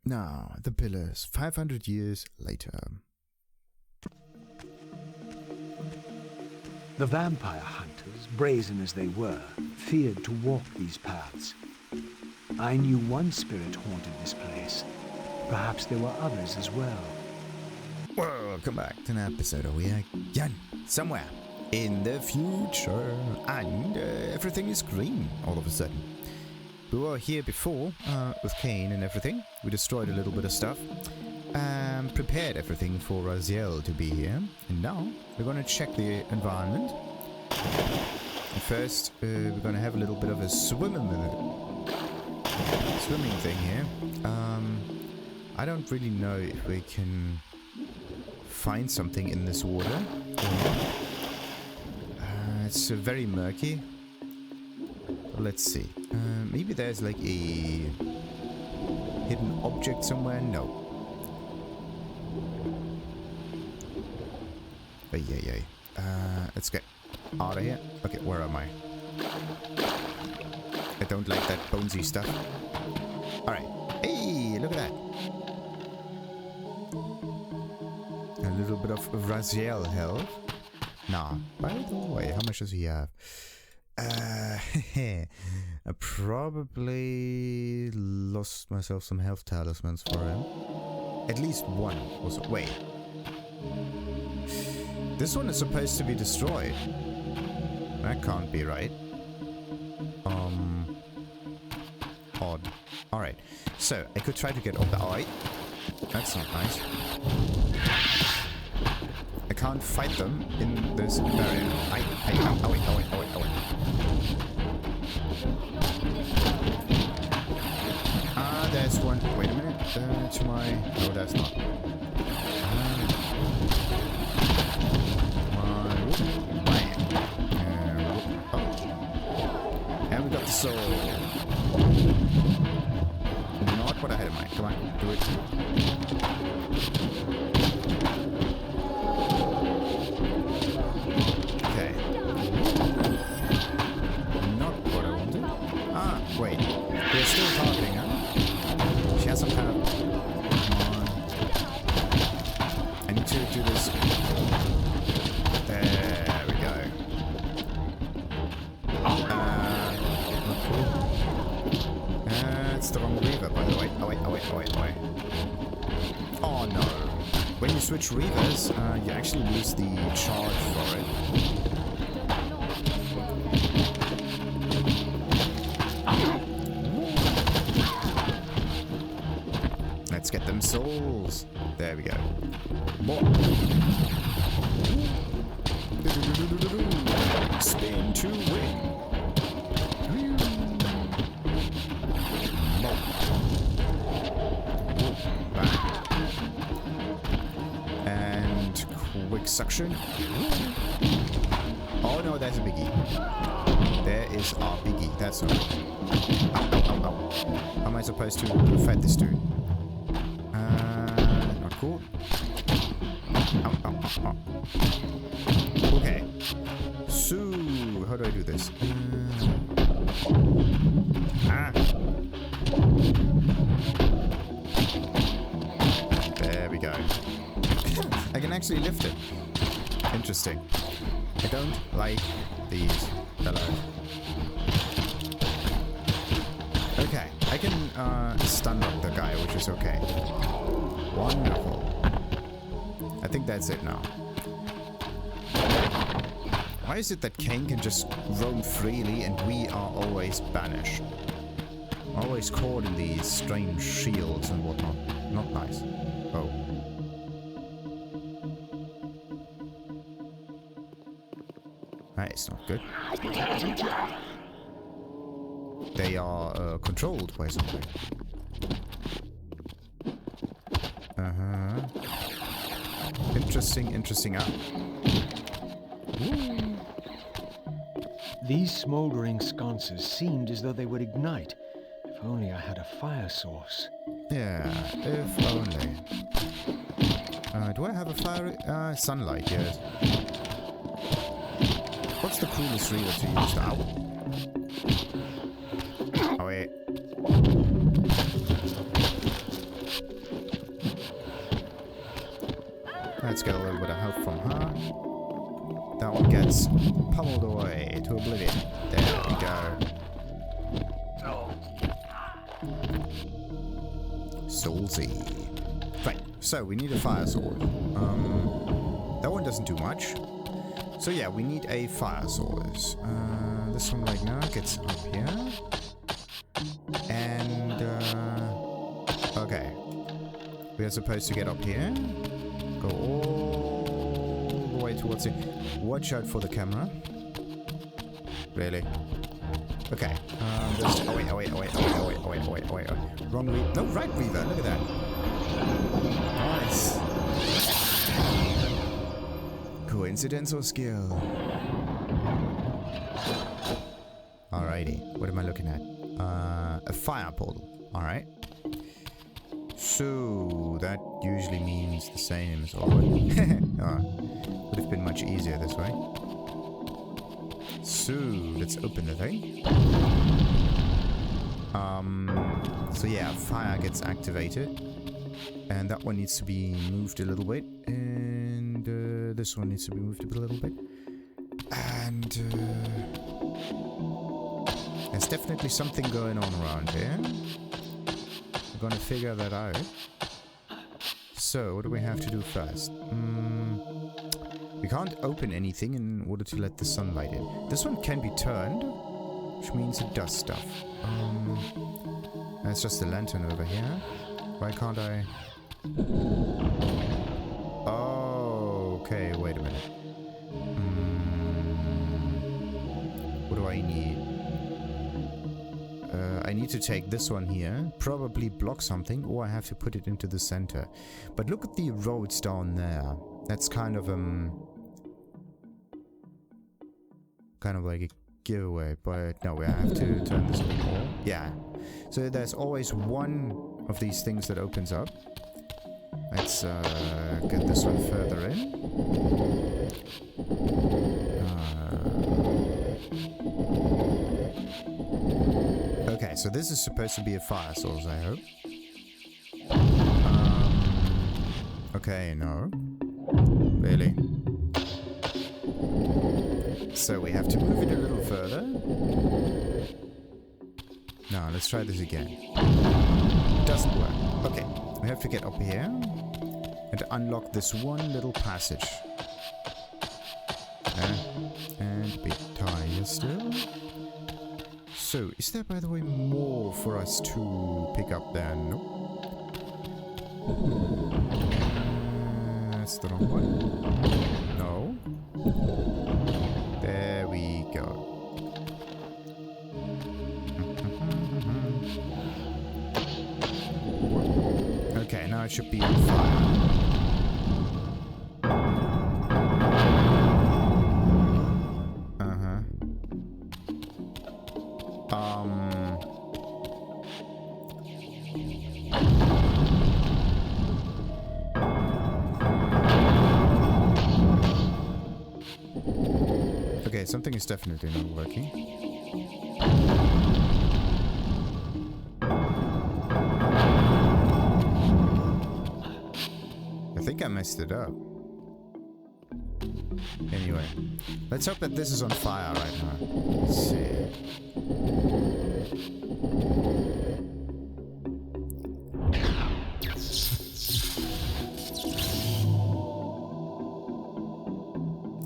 Now, the pillars, 500 years later. The vampire hunters, brazen as they were, feared to walk these paths. I knew one spirit haunted this place. Perhaps there were others as well. Welcome back to an episode of again, somewhere in the future, and everything is green all of a sudden. We were here before with Kain and everything. We destroyed a little bit of stuff, prepared everything for Raziel to be here, and now we're going to check the environment. And first, we're going to have a little bit of a swimming thing here. I don't really know if we can find something in this water. It's very murky. Let's see. Maybe there's like a hidden object somewhere. No. Let's get out of here. Okay, where am I? I don't like that bonesy stuff. Alright. Hey, look at that. A little bit of Raziel health. Nah. By the way, how much does he have? I probably lost myself some health talismans for him. At least one. Also, wait. This one is supposed to be destroyed. That can't be right. Odd. Alright. So, I could try to get up the eye. That's not nice. I can't fight them in this barrier. There's one. Wait a minute. To my... No, that's not. And we got the soul. Not what I had in mind. Come on, do it. Okay. Not what I wanted. Ah, wait. We're still targeting her. She has some kind of... Come on. I need to do this. There we go. Not cool. It's the wrong Reaver, by the way. Oh wait. Oh no. When you switch Reavers, you actually lose the charge for it. Let's get them souls. There we go. More. Spin to win. And quick suction. Oh no, there's a biggie. There is our biggie. That's not. Ow. How am I supposed to fight this dude? Not cool. Ow. Okay. So, how do I do this? There we go. I can actually lift it. Interesting. I don't like these fellows. Okay, I can stun lock the guy, which is okay. Wonderful. I think that's it now. Why is it that Kain can just roam freely and we are always banished? Always caught in these strange shields and whatnot. Not nice. Oh. That is not good. They are controlled by something. Interesting. These smoldering sconces seemed as though they would ignite. If only I had a fire source. Yeah, if only. Do I have a fire? Sunlight, yes. What's the coolest Reaver to use now? Oh wait. Let's get a little bit of help from her. That one gets pummeled away to oblivion. There we go. Soulsy. Right, so we need a fire sword. That one doesn't do much. So yeah, we need a fire sword. This one right now gets up here. And, okay. We are supposed to get up here. Go all the way towards it. Watch out for the camera. Really? Okay. Oh wait. Wrong Reaver. No, right Reaver. Look at that. Nice. Coincidence or skill? Alrighty. What am I looking at? A fire portal. Alright. So, that usually means the same as always. Would have been much easier this way. So, let's open the thing. So yeah, fire gets activated. And that one needs to be moved a little bit. And this one needs to be moved a little bit. And there's definitely something going on around here. We're gonna figure that out. So, what do we have to do first? We can't open anything in order to let the sunlight in. This one can be turned, which means it does stuff. That's just a lantern over here. Why can't I... Oh, okay, wait a minute. What do I need? I need to take this one here, probably block something, or I have to put it into the center. But look at the roads down there. That's kind of like a giveaway, but no, we have to turn this on. Yeah. So there's always one of these things that opens up. Let's get this one further in. Okay, so this is supposed to be a fire source, I hope. Okay, no. Really? So we have to move it a little further. No, let's try this again. It doesn't work. Okay, we have to get up here and unlock this one little passage. And a bit tired still. So, is there, by the way, more for us to pick up there? Nope. That's the wrong one. No. There we go. Okay, now it should be on fire. Okay, something is definitely not working. I think I messed it up. Anyway, let's hope that this is on fire right now. Let's see.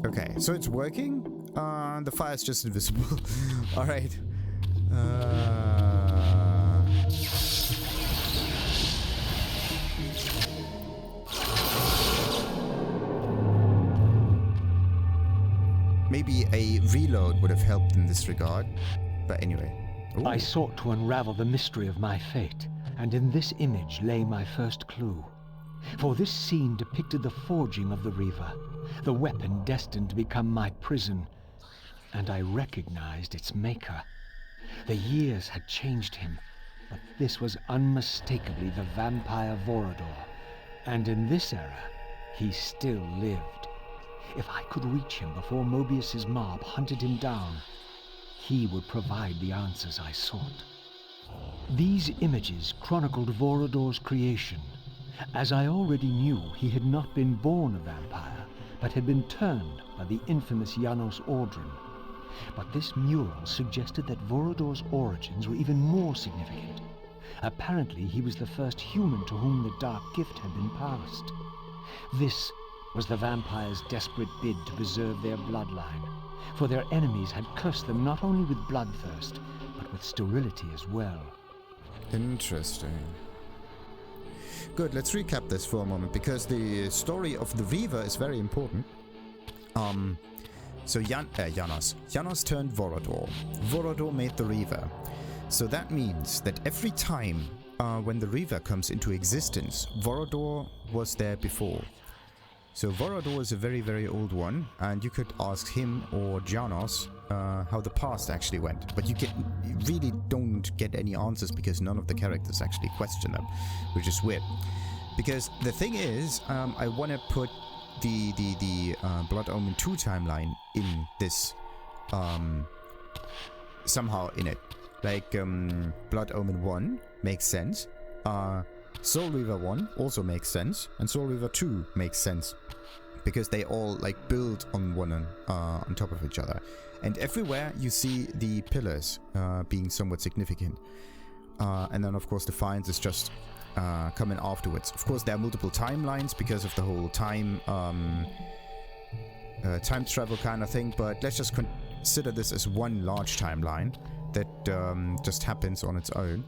Okay, so it's working. The fire's just invisible. Alright. Maybe a reload would have helped in this regard. But anyway. Ooh. I sought to unravel the mystery of my fate, and in this image lay my first clue. For this scene depicted the forging of the Reaver, the weapon destined to become my prison. And I recognized its maker. The years had changed him, but this was unmistakably the vampire Vorador. And in this era, he still lived. If I could reach him before Mobius's mob hunted him down, he would provide the answers I sought. These images chronicled Vorador's creation, As I already knew, he had not been born a vampire, but had been turned by the infamous Janos Ordrin. But this mural suggested that Vorador's origins were even more significant. Apparently, he was the first human to whom the dark gift had been passed. This was the vampires' desperate bid to preserve their bloodline, for their enemies had cursed them not only with bloodthirst, but with sterility as well. Interesting. Good, let's recap this for a moment, because the story of the Reaver is very important. So Janos turned Vorador. Vorador made the Reaver. So that means that every time when the Reaver comes into existence, Vorador was there before. So Vorador is a very, very old one, and you could ask him or Janos how the past actually went. But you really don't get any answers, because none of the characters actually question them, which is weird. Because the thing is, I want to put the Blood Omen 2 timeline in this, somehow in it. Like, Blood Omen 1 makes sense, Soul Reaver 1 also makes sense, and Soul Reaver 2 makes sense, because they all like build on one on top of each other. And everywhere you see the pillars being somewhat significant. And then of course Defiance is just coming afterwards. Of course there are multiple timelines because of the whole time travel kind of thing, but let's just consider this as one large timeline that just happens on its own.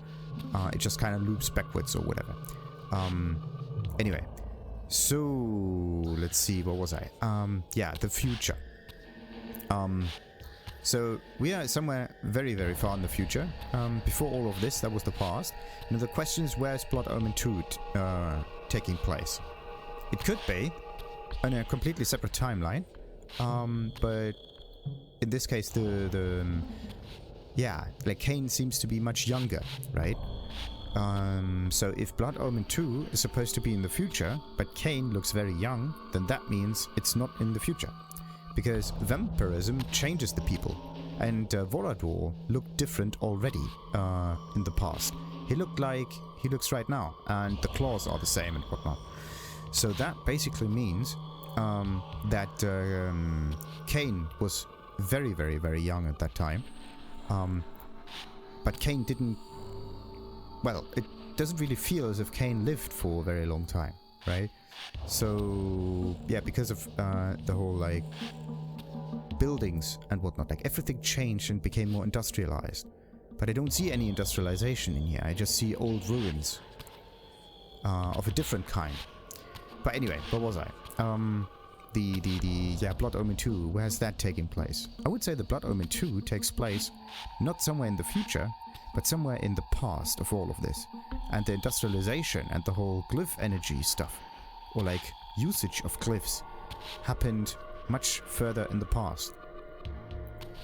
It just kind of loops backwards or whatever. Anyway, so let's see, what was I? Yeah, the future. So we are somewhere very, very far in the future. Before all of this, that was the past. Now the question is, where is Blood Omen 2 taking place? It could be on a completely separate timeline, but in this case, yeah, like Kain seems to be much younger, right? So if Blood Omen 2 is supposed to be in the future, but Kain looks very young, then that means it's not in the future. Because vampirism changes the people, and Vorador looked different already in the past. He looked like he looks right now, and the claws are the same and whatnot. So that basically means that Kain was very, very, very young at that time. But Kain didn't... Well, it doesn't really feel as if Kain lived for a very long time, right? So, yeah, because of the whole, like, buildings and whatnot, like, everything changed and became more industrialized. But I don't see any industrialization in here. I just see old ruins of a different kind. But anyway, what was I? Yeah, Blood Omen 2, where's that taking place? I would say the Blood Omen 2 takes place not somewhere in the future, but somewhere in the past of all of this. And the industrialization and the whole glyph energy stuff, or like usage of glyphs, happened much further in the past.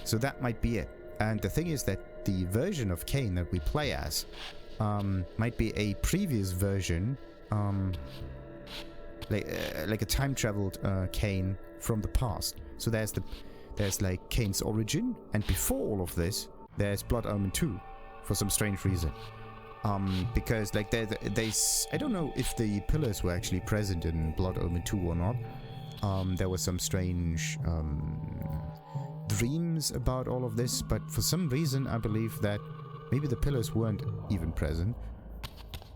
So that might be it. And the thing is that the version of Kain that we play as might be a previous version, like a time-traveled Kain from the past. So there's like Kain's origin, and before all of this, there's Blood Omen 2, for some strange reason. Because like I don't know if the pillars were actually present in Blood Omen 2 or not. There were some strange dreams about all of this, but for some reason I believe that maybe the pillars weren't even present.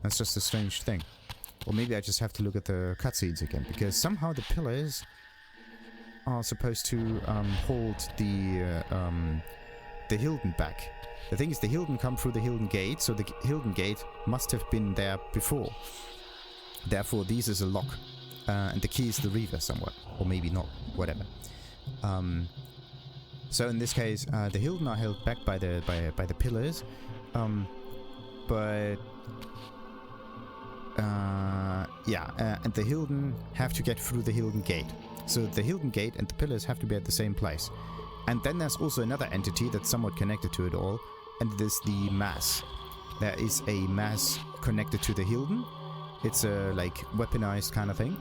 That's just a strange thing. Or maybe I just have to look at the cutscenes again, because somehow the pillars are supposed to hold the Hilden back. The thing is, the Hilden come through the Hilden Gate, so the Hilden Gate must have been there before. Therefore, this is a lock, and the key is the Reaver somewhere, or maybe not, whatever. So in this case, the Hilden are held back by the pillars, but and the Hilden have to get through the Hilden Gate. So the Hilden Gate and the pillars have to be at the same place. And then there's also another entity that's somewhat connected to it all, and it is the mass. There is a mass connected to the Hilden. It's a like weaponized kind of thing.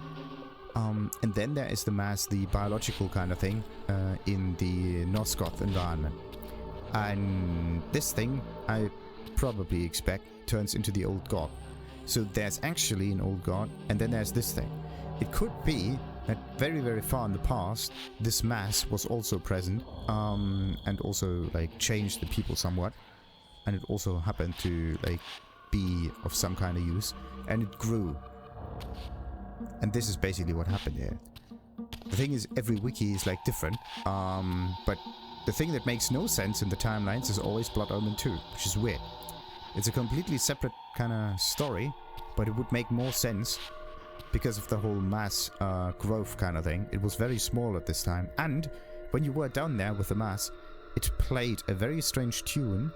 And then there is the mass, the biological kind of thing, in the Nosgoth environment. And this thing, I probably expect, turns into the old god. So there's actually an old god, and then there's this thing. It could be that very, very far in the past, this mass was also present, and also like changed the people somewhat, and it also happened to like be of some kind of use, and it grew. And this is basically what happened here. The thing is, every wiki is like different, but the thing that makes no sense in the timelines is always Blood Omen 2, which is weird. It's a completely separate kind of story, but it would make more sense because of the whole mass growth kind of thing. It was very small at this time, and when you were down there with the mass, it played a very strange tune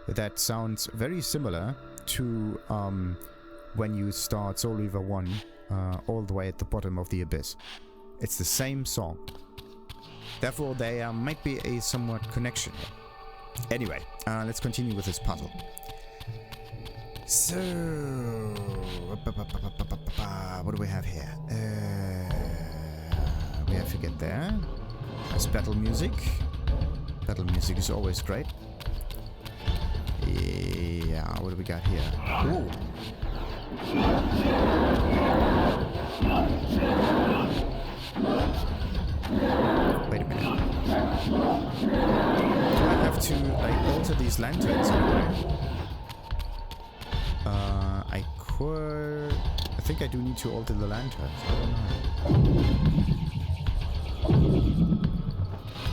that sounds very similar to when you start Soul Reaver 1 all the way at the bottom of the abyss. It's the same song. Therefore, there might be a somewhat connection here. Anyway, let's continue with this puzzle. So, what do we have here? We have to get there. There's battle music. Battle music is always great. Yeah, what do we got here? Ooh. Wait a minute. Do I have to like alter these lanterns anyway? I could. I think I do need to alter the lanterns. I don't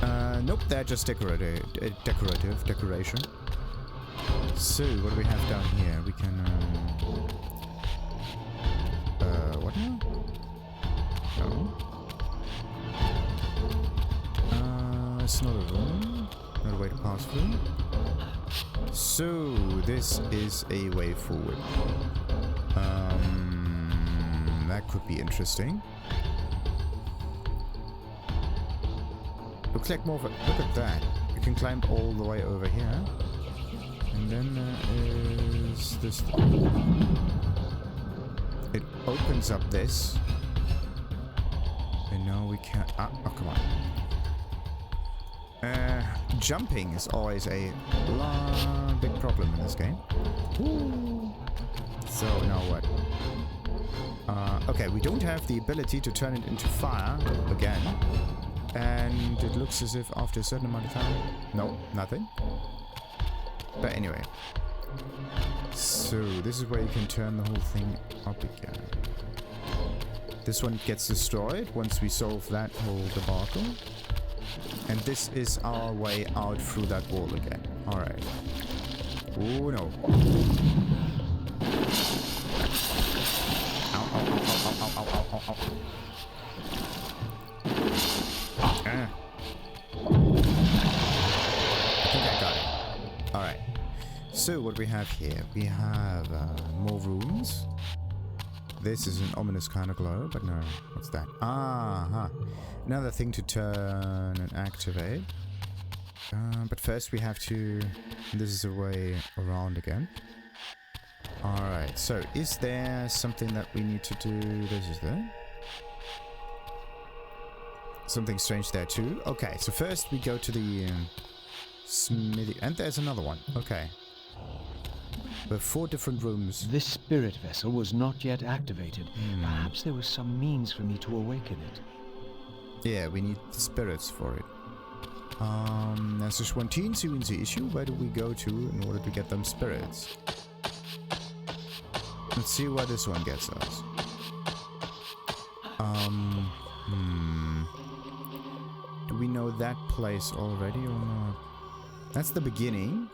know. Nope, they're just decoration. So, what do we have down here? We can. What now? No. It's not a room. Not a way to pass through. So, this is a way forward. That could be interesting. Looks like more of a... Look at that. You can climb all the way over here. And then there is this... It opens up this. And now we can't... oh, come on. Jumping is always a big problem in this game. Woo. So, now what? Okay, we don't have the ability to turn it into fire again. And it looks as if after a certain amount of time... No, nothing. But anyway. So, this is where you can turn the whole thing up again. This one gets destroyed once we solve that whole debacle. And this is our way out through that wall again. Alright. Oh no. Ow, ow, ow, ow, ow, ow, ow, ow, ow. Ah. I think I got it. Alright. So, what do we have here? We have more rooms. This is an ominous kind of glow, but no. What's that? Ah, another thing to turn and activate. But first we have to... This is a way around again. Alright, so is there something that we need to do? This is there. Something strange there too. Okay, so first we go to the smithy. And there's another one. Okay. There are 4 different rooms. This spirit vessel was not yet activated. Perhaps there was some means for me to awaken it. Yeah, we need the spirits for it. There's this one teensy-weensy issue. Where do we go to in order to get them spirits? Let's see where this one gets us. Do we know that place already or not? That's the beginning.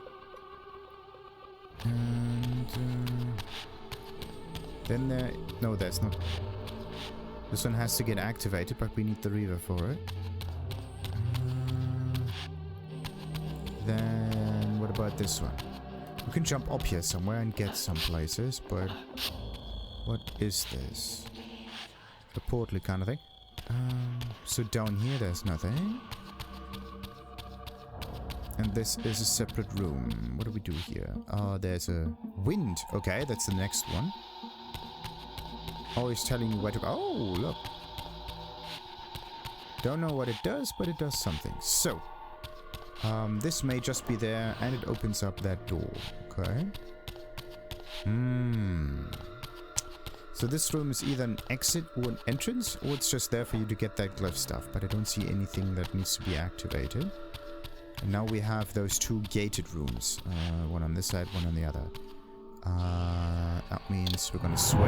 And then there... No, that's not... This one has to get activated, but we need the Reaver for it. Then what about this one? We can jump up here somewhere and get some places, but... What is this? A portal kind of thing. So down here there's nothing. And this is a separate room. What do we do here? There's a wind. Okay, that's the next one. Always telling you where to go. Oh, look. Don't know what it does, but it does something. So, this may just be there, and it opens up that door. Okay. So this room is either an exit or an entrance, or it's just there for you to get that glyph stuff, but I don't see anything that needs to be activated. And now we have those two gated rooms. One on this side, one on the other. That means we're gonna switch.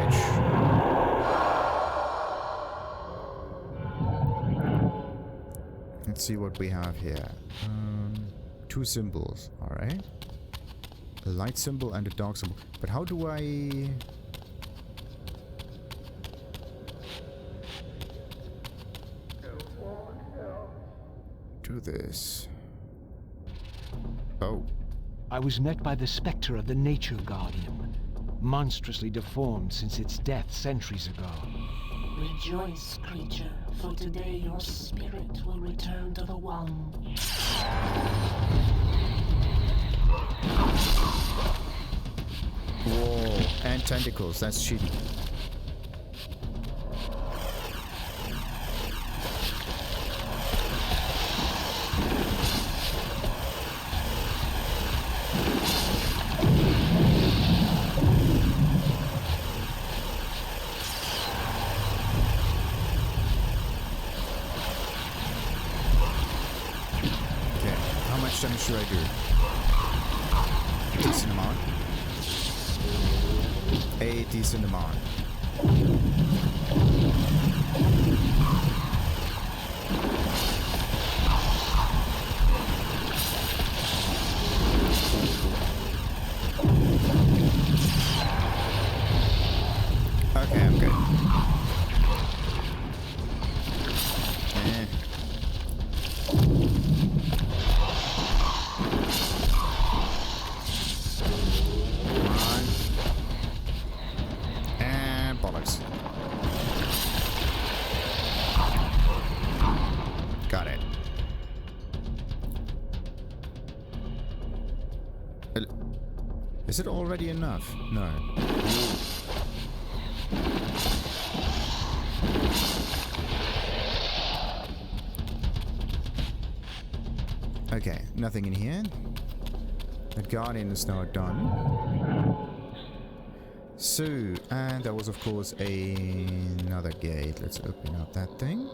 Let's see what we have here. Two symbols, alright. A light symbol and a dark symbol. But how do I... do this? Oh. I was met by the spectre of the Nature Guardian, monstrously deformed since its death centuries ago. Rejoice, creature, for today your spirit will return to the One. Whoa, and tentacles, that's cheating. Should I do? Decent amount. A decent amount. Okay, I'm good. Is it already enough? No. Okay, nothing in here. The Guardian is now done. So, and there was of course another gate. Let's open up that thing.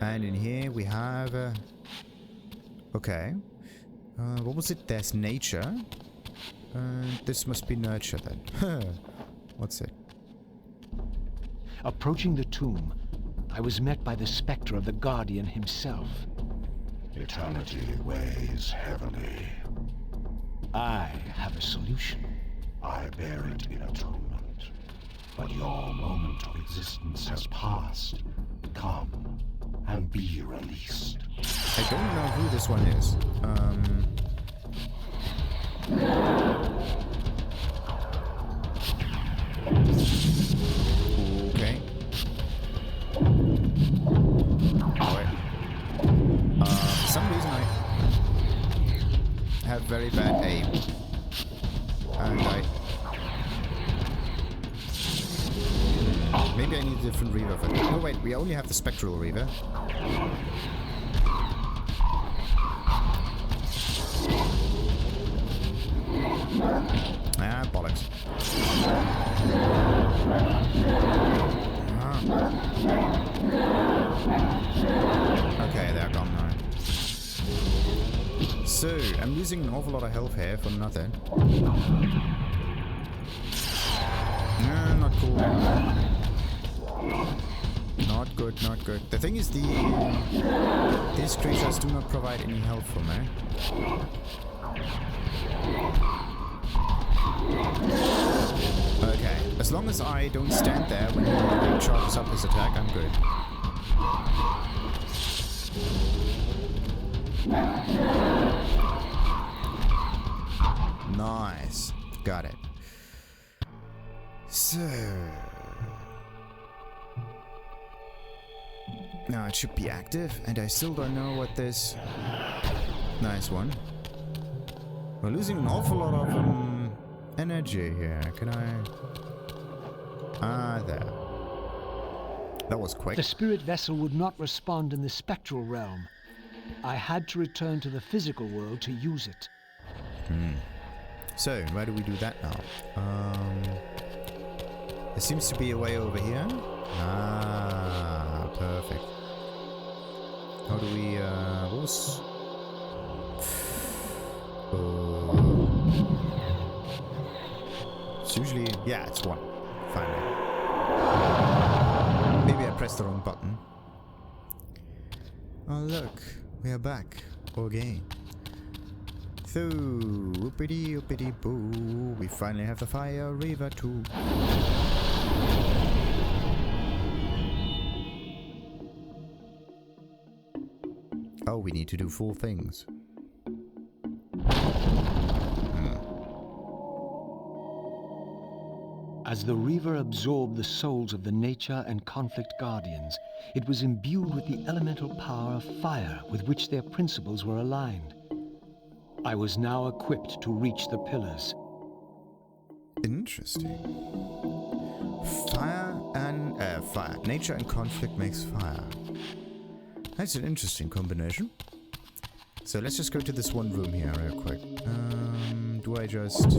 And in here we have... okay. What was it? There's nature. This must be nurture then. What's it? Approaching the tomb, I was met by the spectre of the Guardian himself. Eternity weighs heavily. I have a solution. I bear it in atonement. But your moment of existence has passed. Come and be released. I don't know who this one is. Okay. Alright. For some reason I have very bad aim. And maybe I need a different Reaver for that. Oh wait, we only have the Spectral Reaver. Ah, bollocks. Ah. Okay, they're gone now. So, I'm losing an awful lot of health here for nothing. Not cool. Not good, not good. The thing is, these creatures do not provide any help for me. Okay, as long as I don't stand there when he charges up his attack, I'm good. Nice. Got it. So... now it should be active, and I still don't know what this... nice one. We're losing an awful lot of energy here. Can I... ah, there. That was quick. The spirit vessel would not respond in the spectral realm. I had to return to the physical world to use it. So, where do we do that now? There seems to be a way over here. Ah, perfect. How do we, what was... It's usually... Yeah, it's 1. Finally. Maybe I pressed the wrong button. Oh, look. We are back. Again. So, whoopity boo. We finally have the Air Reaver too. Oh, we need to do 4 things. As the Reaver absorbed the souls of the Nature and Conflict Guardians, it was imbued with the elemental power of fire with which their principles were aligned. I was now equipped to reach the pillars. Interesting. Fire. Nature and conflict makes fire. That's an interesting combination. So let's just go to this one room here real quick. Do I just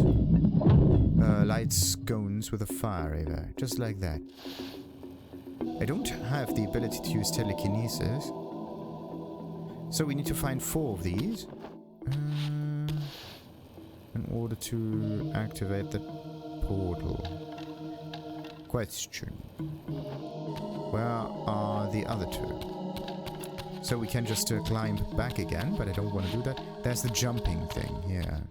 light scones with a Fire Reaver? Just like that. I don't have the ability to use telekinesis. So we need to find 4 of these. In order to activate the portal. Question. Where are the other 2? So we can just climb back again, but I don't want to do that. There's the jumping thing here.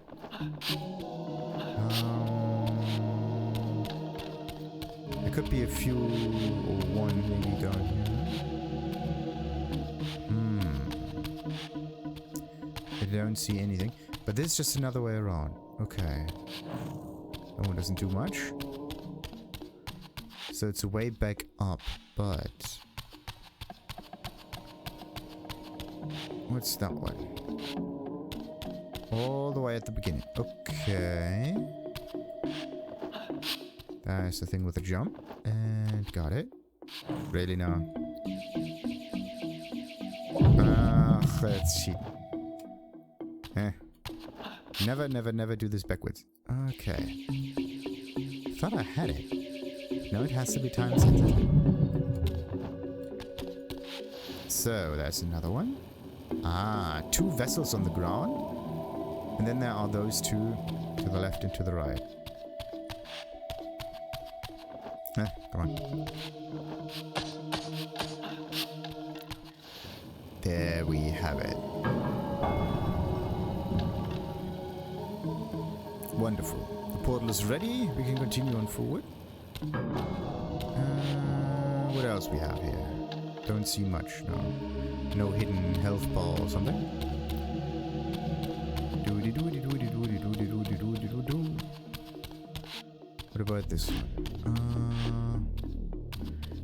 There could be a few or 1 maybe down here. I don't see anything. But this is just another way around. Okay. That one doesn't do much. So it's a way back up, but... What's that one? All the way at the beginning. Okay. That's the thing with the jump. And got it. Really now. Let's see. Never do this backwards. Okay. Thought I had it. No, it has to be time sensitive. So, that's another one. 2 vessels on the ground. And then there are those 2 to the left and to the right. Come on. There we have it. Wonderful. The portal is ready. We can continue on forward. What else we have here? Don't see much, no. No hidden health bar or something. What about this one?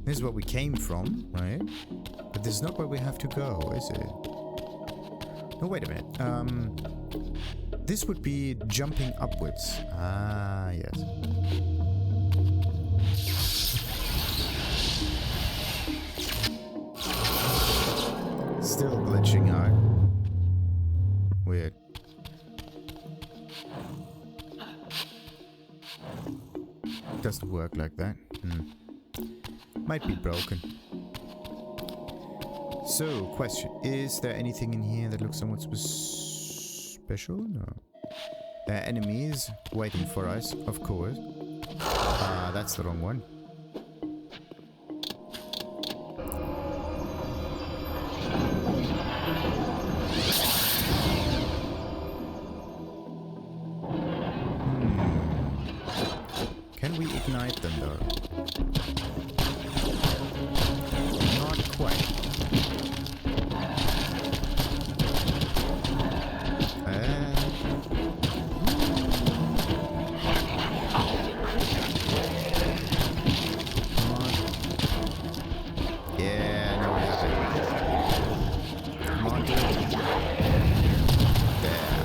This is where we came from, right? But this is not where we have to go, is it? No, wait a minute. This would be jumping upwards. Ah, yes. Still glitching out. Weird. Doesn't work like that. Might be broken. So, question. Is there anything in here that looks somewhat special? No. There are enemies waiting for us, of course. That's the wrong one. Can we ignite them though? Not quite. Yeah, now we have it. Come on, dude. There.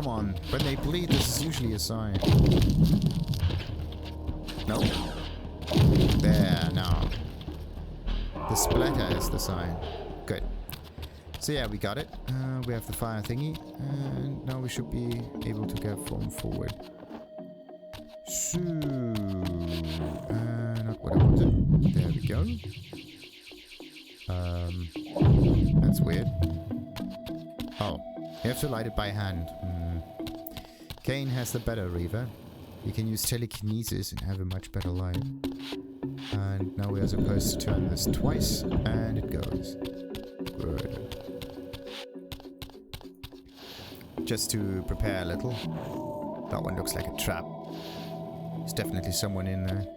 on. When they bleed, this is usually a sign. No? There, no. The splatter is the sign. Good. So yeah, we got it. We have the fire thingy. And now we should be able to get from forward. So... not what I wanted. There we go. That's weird. Oh, you have to light it by hand. Kain has the better Reaver. You can use telekinesis and have a much better light. And now we are supposed to turn this twice, and it goes. Good. Just to prepare a little. That one looks like a trap. There's definitely someone in there.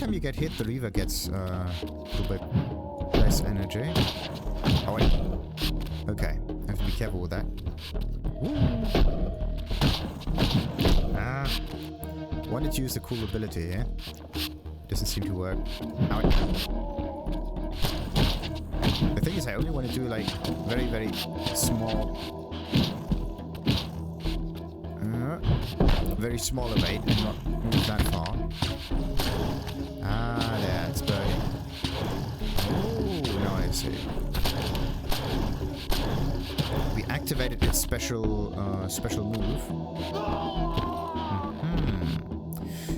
You get hit, the Reaver gets a little bit less energy. Oh wait. Okay, I have to be careful with that. Wanted to use the cool ability here. Doesn't seem to work. Oh, the thing is, I only want to do like very, very small, very small evade and not move that far. Ah, there, it's burning. Oh, now I see. We activated its special move.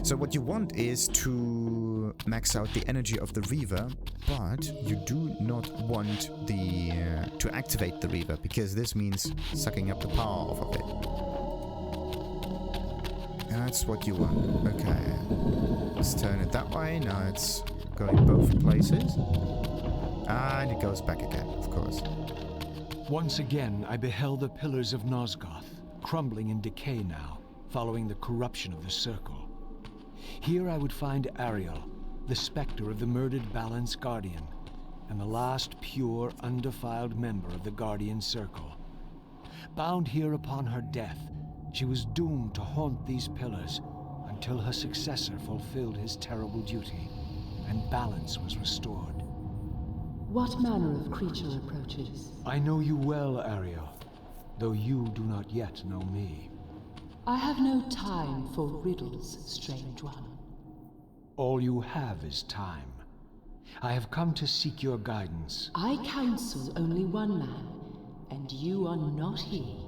So what you want is to max out the energy of the Reaver, but you do not want the to activate the Reaver, because this means sucking up the power off of it. That's what you want. Okay. Let's turn it that way. Now it's going both places. And it goes back again, of course. Once again, I beheld the pillars of Nosgoth, crumbling in decay now, following the corruption of the Circle. Here I would find Ariel, the specter of the murdered Balance Guardian, and the last pure, undefiled member of the Guardian Circle. Bound here upon her death, she was doomed to haunt these pillars until her successor fulfilled his terrible duty, and balance was restored. What manner of creature approaches? I know you well, Ariel, though you do not yet know me. I have no time for riddles, strange one. All you have is time. I have come to seek your guidance. I counsel only one man, and you are not he.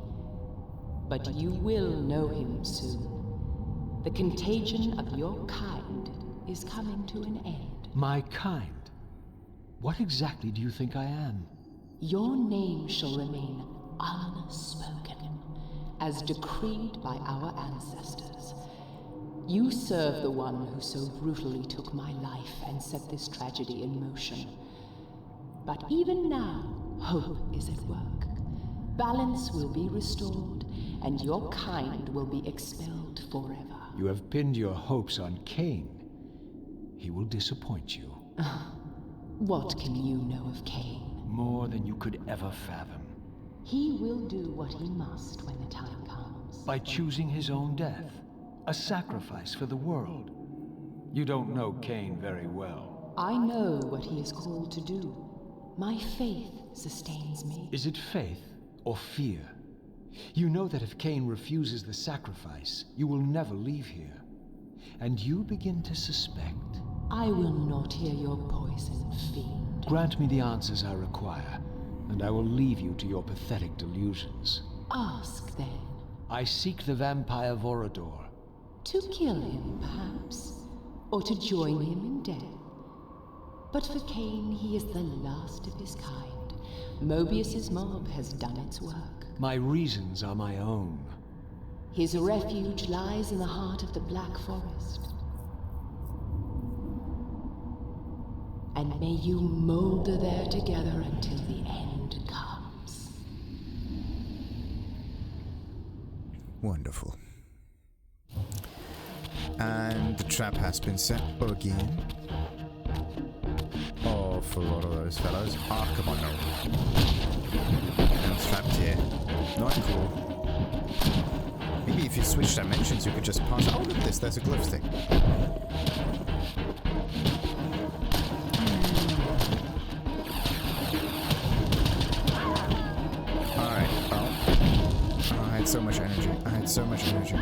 But you will know him soon. The contagion of your kind is coming to an end. My kind? What exactly do you think I am? Your name shall remain unspoken, as decreed by our ancestors. You serve the one who so brutally took my life and set this tragedy in motion. But even now, hope is at work. Balance will be restored, and your kind will be expelled forever. You have pinned your hopes on Kain. He will disappoint you. What can you know of Kain? More than you could ever fathom. He will do what he must when the time comes. By choosing his own death. A sacrifice for the world. You don't know Kain very well. I know what he is called to do. My faith sustains me. Is it faith or fear? You know that if Kain refuses the sacrifice, you will never leave here. And you begin to suspect. I will not hear your poison, fiend. Grant me the answers I require, and I will leave you to your pathetic delusions. Ask, then. I seek the vampire Vorador. To kill him, perhaps, or to join him in death. But for Kain, he is the last of his kind. Mobius's mob has done its work. My reasons are my own. His refuge lies in the heart of the Black Forest. And may you molder there together until the end Wonderful. And the trap has been set again. Oh, for a lot of those fellows. Ah, come on, no. I'm trapped here. Not cool. Maybe if you switch dimensions, you could just pass. Oh, look at this. There's a glyph thing. Alright, well. Oh, I had so much energy. I had so much energy.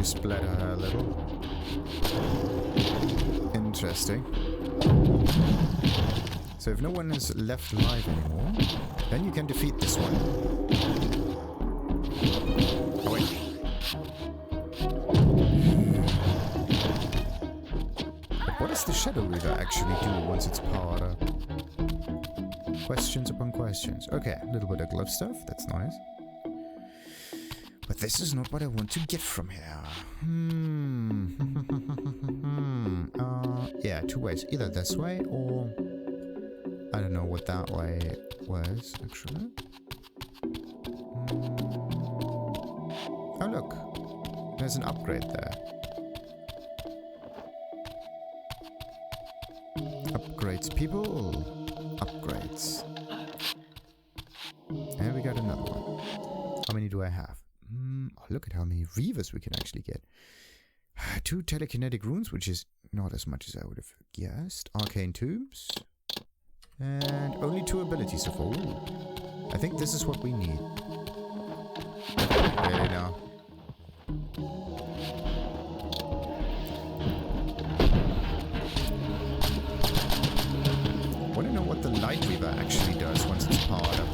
Splatter her a little. Interesting. So if no one is left alive anymore, then you can defeat this one. Oh wait. But what does the Shadow Reaver actually do once it's powered up? Questions upon questions. Okay, a little bit of glove stuff, that's nice. But this is not what I want to get from here. Yeah, two ways. Either this way or... I don't know what that way was, actually. Oh, look. There's an upgrade there. Upgrades, people. Upgrades. And we got another one. How many do I have? Oh, look at how many Reavers we can actually get. 2 telekinetic runes, which is not as much as I would have guessed. Arcane Tomes. And only 2 abilities so far. Ooh. I think this is what we need. Really now. I want to know what the Light Reaver actually does once it's powered up.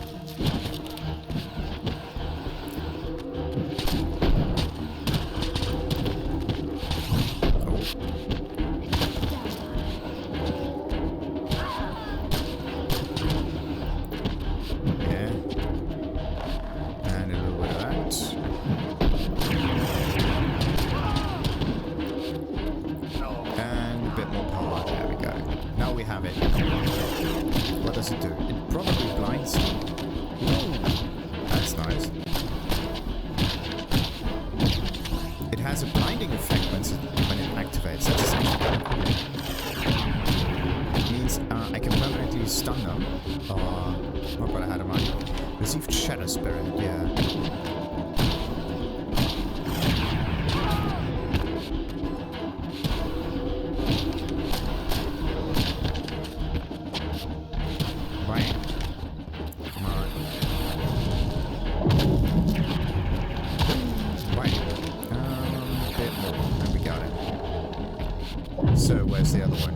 The other one.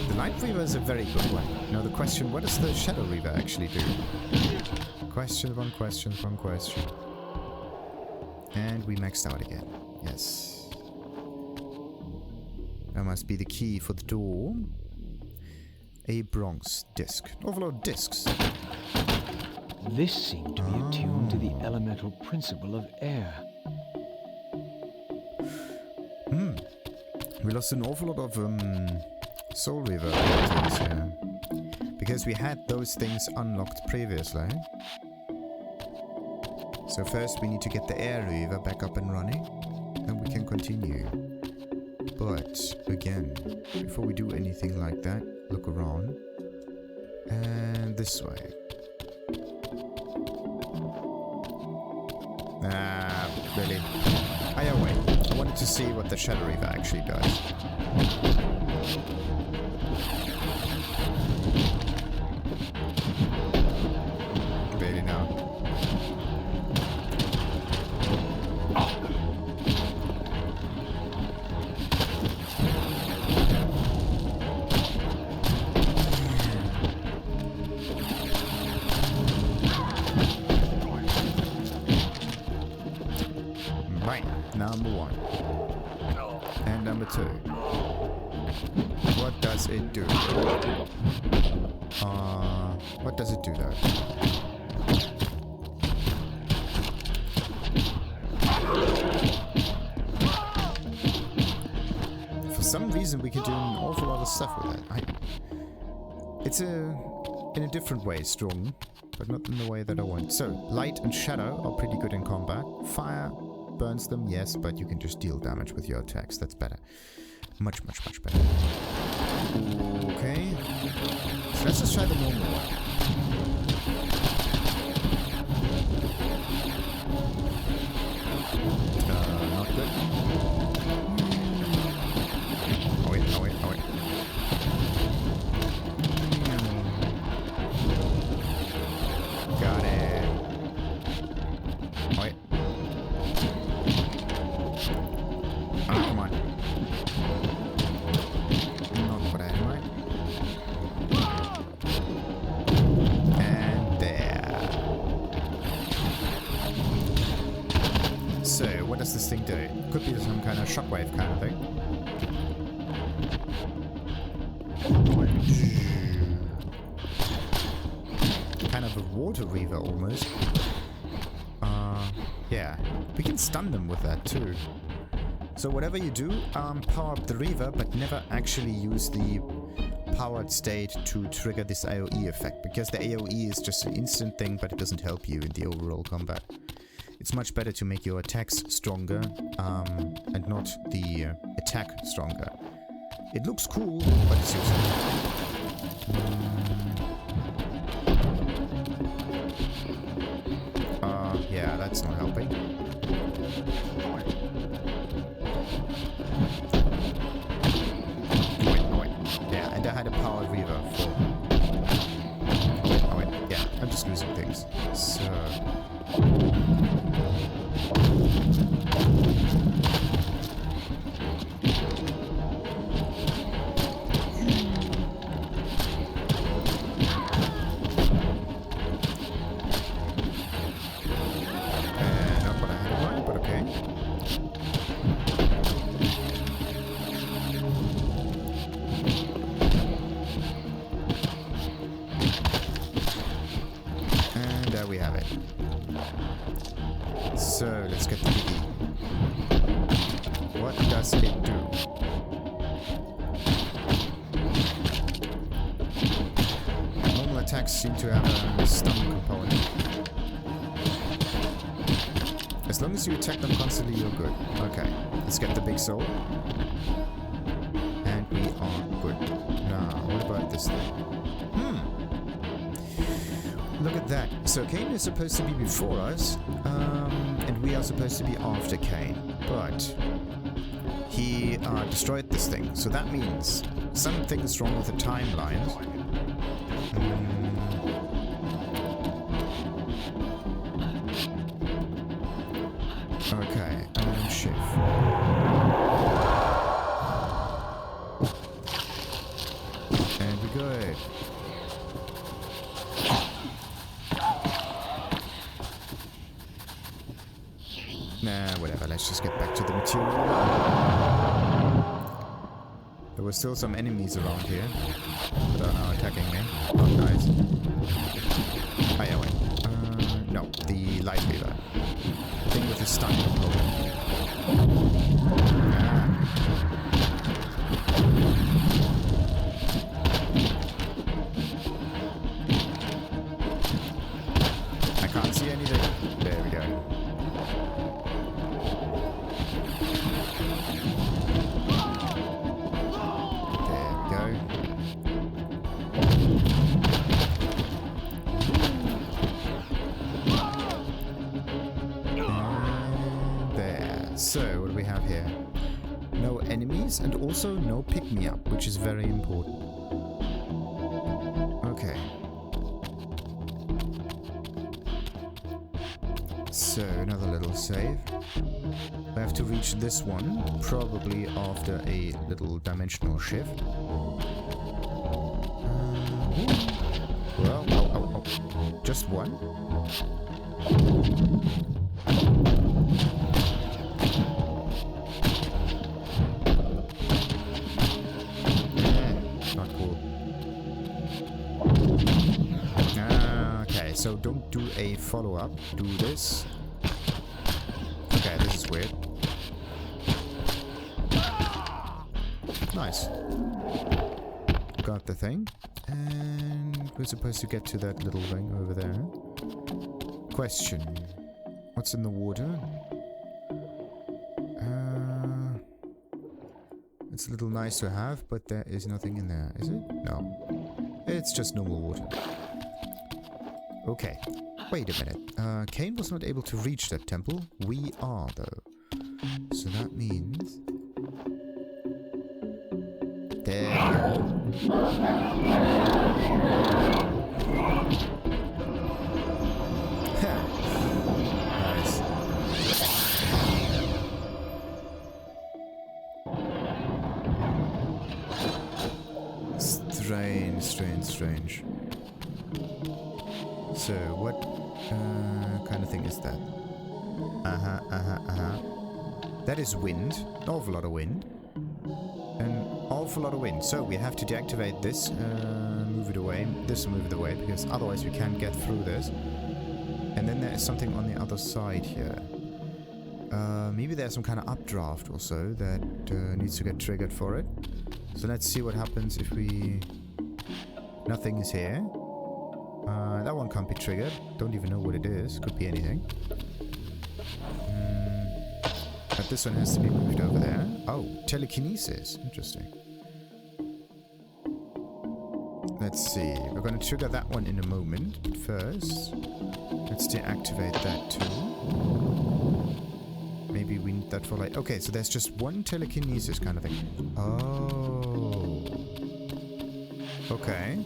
The Light Reaver is a very good one. Now the question, what does the Shadow Reaver actually do? Question upon question upon question. And we maxed out again. Yes. That must be the key for the door. A bronze disc. An awful lot of discs. This seemed to be attuned to the elemental principle of air. We lost an awful lot of Soul Reaver abilities here. Because we had those things unlocked previously. So first we need to get the Air Reaver back up and running. Then we can continue. But, again, before we do anything like that, look around. And this way. Really? Oh, yeah, wait. I wanted to see what the Shadow Reaver actually does. Really now. Right, number 1. And number 2. What does it do? What does it do though? For some reason we can do an awful lot of stuff with it. It's in a different way strong, but not in the way that I want. So, light and shadow are pretty good in combat. Fire burns them, yes, but you can just deal damage with your attacks. That's better. Much, much, much better. Okay. So let's just try the normal one. Not good. Oh wait, oh wait, oh wait. Got it. Oh wait. Oh, come on. Not what I want. And there. So, what does this thing do? Could be some kind of shockwave kind of thing. Kind of a water reaver almost. Yeah. We can stun them with that too. So whatever you do, power up the Reaver, but never actually use the powered state to trigger this AoE effect, because the AoE is just an instant thing, but it doesn't help you in the overall combat. It's much better to make your attacks stronger, and not the attack stronger. It looks cool, but it's useless. Yeah, that's not helping. Yeah, and I had a powered Reaver for... Oh wait, yeah, I'm just losing things. So... not what I had in mind, but okay. We have it. So let's get the biggie. What does it do? Normal attacks seem to have a stun component. As long as you attack them constantly, you're good. Okay, let's get the big soul. And we are good. Now, what about this thing? Look at that. So Kain is supposed to be before us, and we are supposed to be after Kain. But he destroyed this thing, so that means something's wrong with the timeline. Okay, shift. And we're good. Nah, whatever, let's just get back to the material. There were still some enemies around here that are now attacking me. Oh, nice. Oh, yeah, wait. No, the Light Reaver. Thing with the stun component. I can't see anything. There we go. So, what do we have here? No enemies and also no pick-me-up, which is very important. Okay. So, another little save. We have to reach this one, probably after a little dimensional shift. Well, oh. Just one? Not cool. Okay, so don't do a follow-up. Do this. Okay, this is weird. Nice. Got the thing. And we're supposed to get to that little thing over there. Question. What's in the water? It's a little nice to have, but there is nothing in there, is it? No. It's just normal water. Okay. Wait a minute. Kain was not able to reach that temple. We are, though. So that means... There we go. Nice. Strange. So, what kind of thing is that? That is wind. An awful lot of wind. An awful lot of wind. So, we have to deactivate this, move it away. This move it away, because otherwise we can't get through this. And then there is something on the other side here. Maybe there's some kind of updraft or so that needs to get triggered for it. So let's see what happens if we... Nothing is here. That one can't be triggered. Don't even know what it is. Could be anything. But this one has to be moved over there. Oh, telekinesis. Interesting. Let's see. We're going to trigger that one in a moment. But first, let's deactivate that too. Maybe we need that for like... Okay, so there's just one telekinesis kind of thing. Oh. Okay.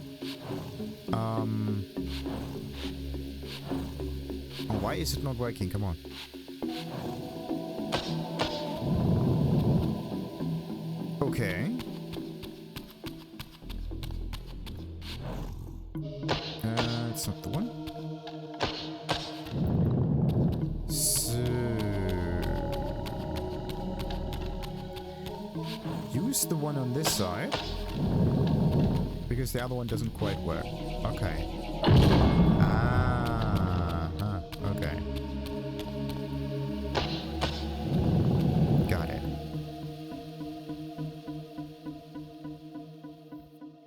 Why is it not working? Come on. Okay. It's not the one. So... Use the one on this side. Because the other one doesn't quite work. Okay. Okay. Got it.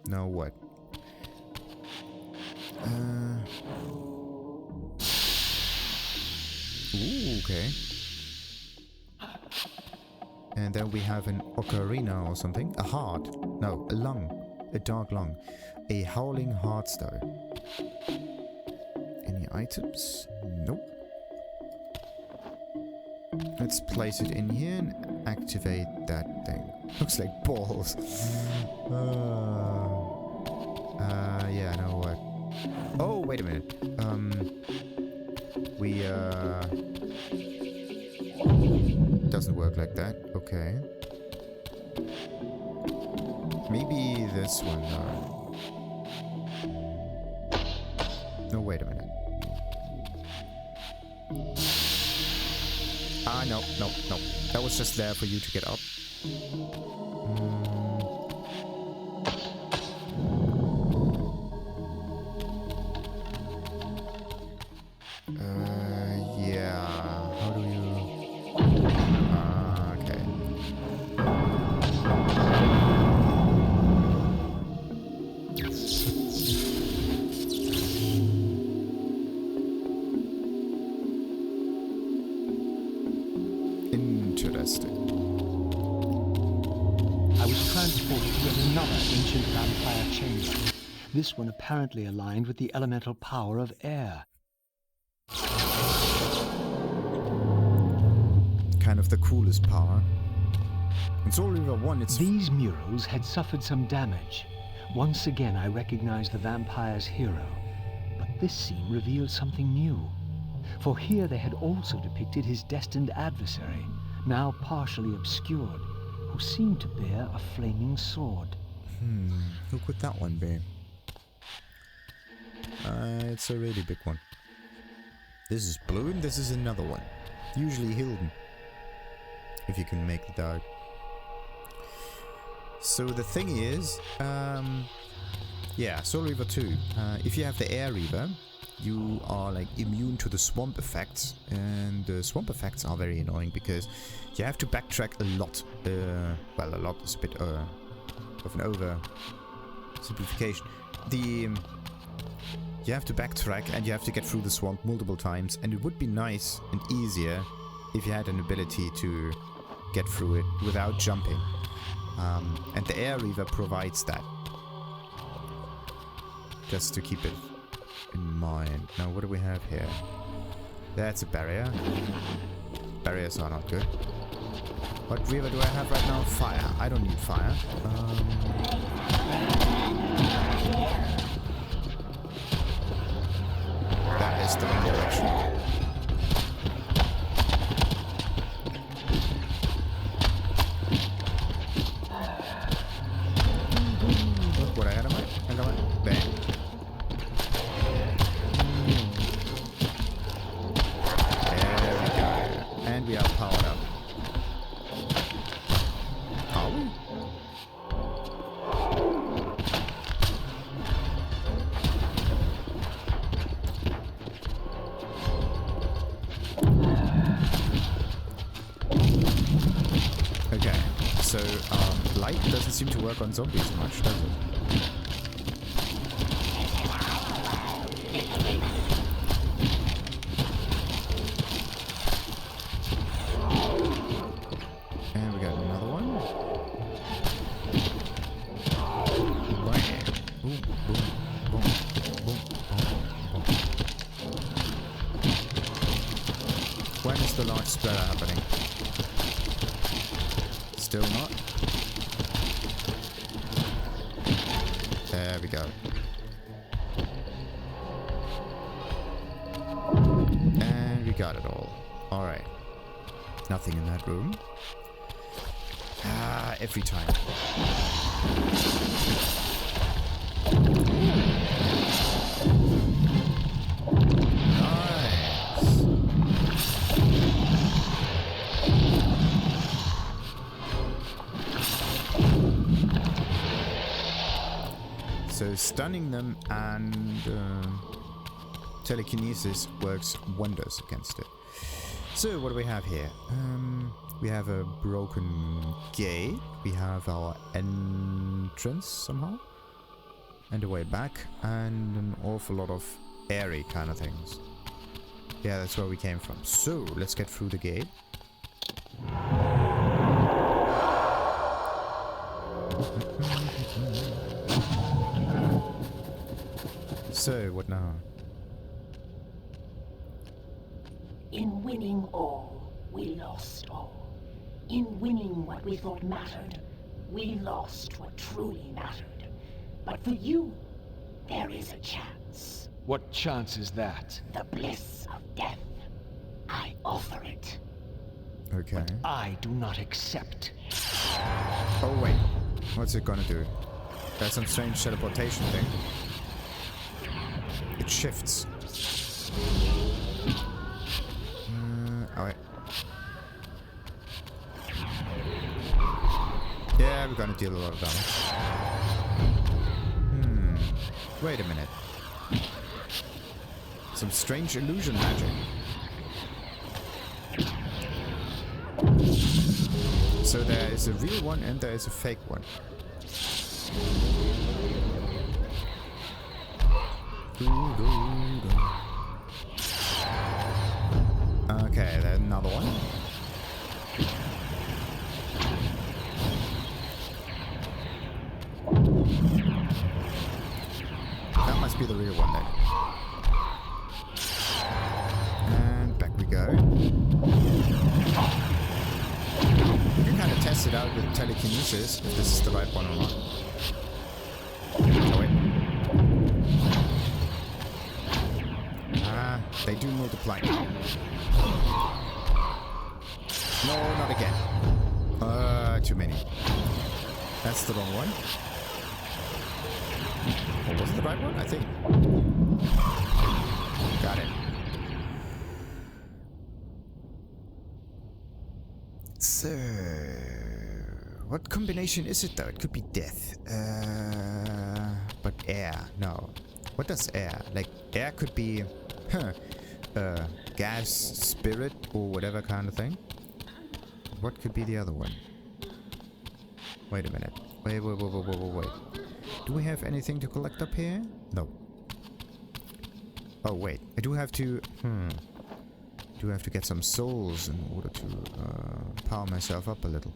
Now what? Ooh, okay. And then we have an ocarina or something. A heart. No, a lung. A dark lung. A Howling Heartstone. Any items? Nope. Let's place it in here and activate that thing. Looks like balls. Yeah, I know what. Oh, wait a minute. Doesn't work like that. Okay. Maybe this one, No, wait a minute. No. That was just there for you to get up. Yeah. How do you... okay. Interesting. I was transported to yet another ancient vampire chamber. This one apparently aligned with the elemental power of air. kind of the coolest power. In Soul Reaver 1, it's... These murals had suffered some damage. Once again, I recognized the vampire's hero. But this scene revealed something new. For here they had also depicted his destined adversary, now partially obscured, who seemed to bear a flaming sword. Who could that one be? It's a really big one. This is blue and this is another one. Usually Hilden. If you can make it out. So the thing is, yeah, Soul Reaver 2. If you have the Air Reaver, you are like immune to the swamp effects, and the swamp effects are very annoying because you have to backtrack a lot. Well, a lot is a bit of an over simplification. You have to backtrack and you have to get through the swamp multiple times, and it would be nice and easier if you had an ability to get through it without jumping. And the Air Reaver provides that. Just to keep it in mind. Now, what do we have here? That's a barrier. Barriers are not good. What Reaver do I have right now? Fire. I don't need fire. That is the wrong direction. What I got on my bang. There we go. And we are powered up. Are we? Okay, so light doesn't seem to work on zombies much, does it? And we got another one. Bam. Boom, boom, boom, boom, boom, boom. When is the large spreader happening? Still not. There we go. And we got it all. Alright. Nothing in that room. Ah, every time. So stunning them and telekinesis works wonders against it. So what do we have here? We have a broken gate. We have our entrance somehow. And a way back. And an awful lot of airy kind of things. Yeah, that's where we came from. So let's get through the gate. So, what now? In winning all, we lost all. In winning what we thought mattered, we lost what truly mattered. But for you, there is a chance. What chance is that? The bliss of death. I offer it. Okay. I do not accept. Oh wait, what's it gonna do? That's some strange teleportation thing. It shifts. Oh wait. Yeah, we're gonna deal a lot of damage. Wait a minute. Some strange illusion magic. So there is a real one and there is a fake one. Okay, then another one. That must be the real one then. And back we go. it out with telekinesis, if this is the right one or not. Oh, wait. Ah, they do multiply. No, not again. Too many. That's the wrong one. Or was it the right one? I think. Got it. So, what combination is it though? It could be death. But air, no. What does air? Like, air could be, gas, spirit, or whatever kind of thing. What could be the other one? Wait a minute. Wait. Do we have anything to collect up here? No. Oh, wait. I do have to... do have to get some souls in order to power myself up a little.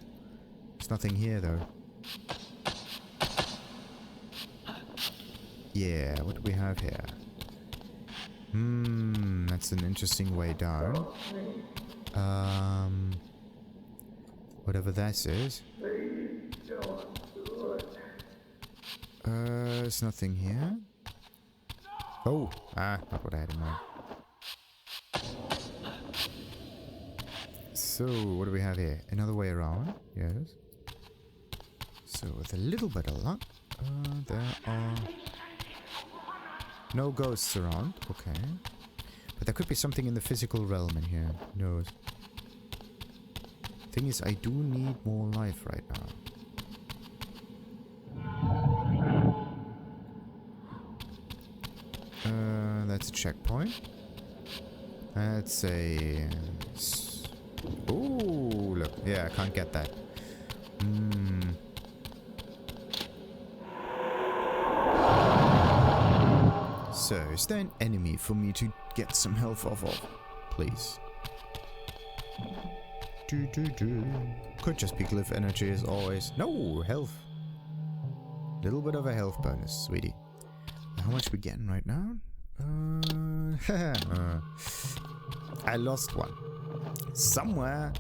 There's nothing here, though. Yeah, what do we have here? That's an interesting way down. Whatever this is. There's nothing here. Oh, not what I had in mind. So, what do we have here? Another way around, yes. So, with a little bit of luck, there are no ghosts around. Okay. But there could be something in the physical realm in here. Who knows? Thing is, I do need more life right now. That's a checkpoint. That's a... Ooh, look. Yeah, I can't get that. So, is there an enemy for me to get some health off of? Please. Could just be glyph energy as always. No, health. Little bit of a health bonus, sweetie. How much we getting right now? I lost one. Somewhere.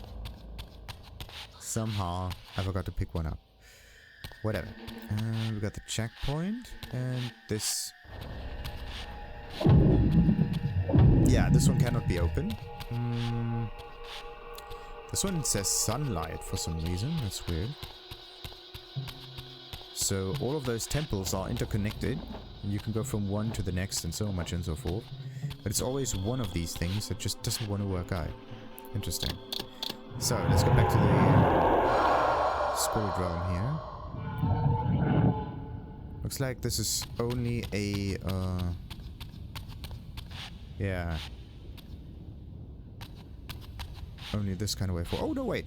Somehow. I forgot to pick one up. Whatever. We got the checkpoint. And this... Yeah, this one cannot be opened. This one says sunlight for some reason. That's weird. So all of those temples are interconnected. You can go from one to the next and so much and so forth. But it's always one of these things that just doesn't want to work out. Interesting. So let's go back to the spirit realm here. Looks like this is only a... yeah. Only this kind of way for... Oh, no, wait.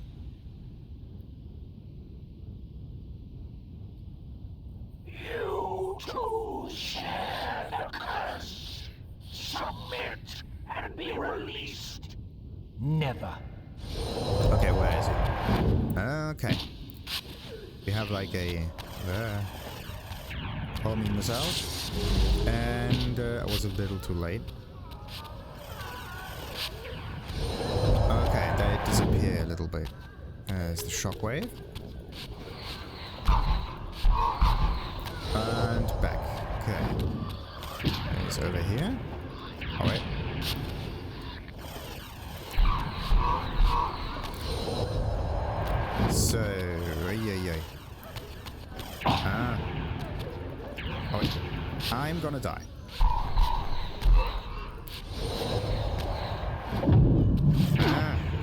You too share the curse. Submit and be released. Never. Okay, where is it? Okay. We have like a... homing missile. And I was a little too late. Okay, they disappear a little bit. There's the shockwave. And back. Okay. It's over here. Oh, wait. So, yay. Oh, wait. I'm gonna die.